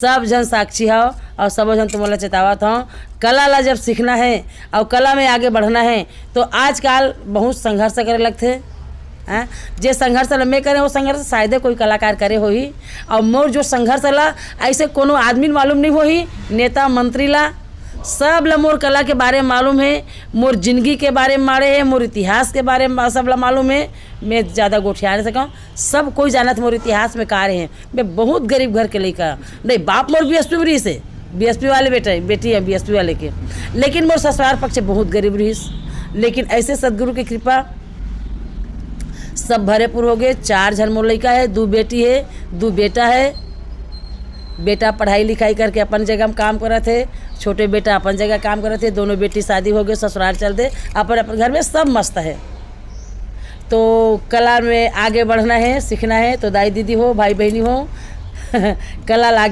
सब जन साक्षी हो और सब जन तुम्हारा चेतावत हो। कला ला जब सीखना है और कला में आगे बढ़ना है तो आजकल बहुत संघर्ष करे लगते हैं। जे संघर्ष ला मैं करे वो संघर्ष शायद कोई कलाकार करे हो ही। और मोर जो संघर्ष ला ऐसे कोनो आदमी मालूम नहीं हो ही, नेता मंत्री ला सब ला मोर कला के बारे में मालूम है, मोर जिंदगी के बारे में मारे है, मोर इतिहास के बारे में सब ला मालूम है। मैं ज़्यादा गोठिया नहीं सकूँ, सब कोई जानत मोर इतिहास में का रहे हैं। मैं बहुत गरीब घर के लड़का नहीं, बाप मोर बीएसपी में रही से, बीएसपी वाले बेटी है बीएसपी वाले के, लेकिन मोर ससुराल पक्ष बहुत गरीब रही। लेकिन ऐसे सदगुरु की कृपा सब भरेपुर हो गए। 4 जन मोर लड़का है, 2 बेटी है 2 बेटा है। बेटा पढ़ाई लिखाई करके अपन जगह में काम करते थे, छोटे बेटा अपन जगह काम करते थे, दोनों बेटी शादी हो गए, ससुराल चल दे, अपन अपन घर में सब मस्त है। तो कला में आगे बढ़ना है, सीखना है तो दाई दीदी हो भाई बहनी हो कला आगे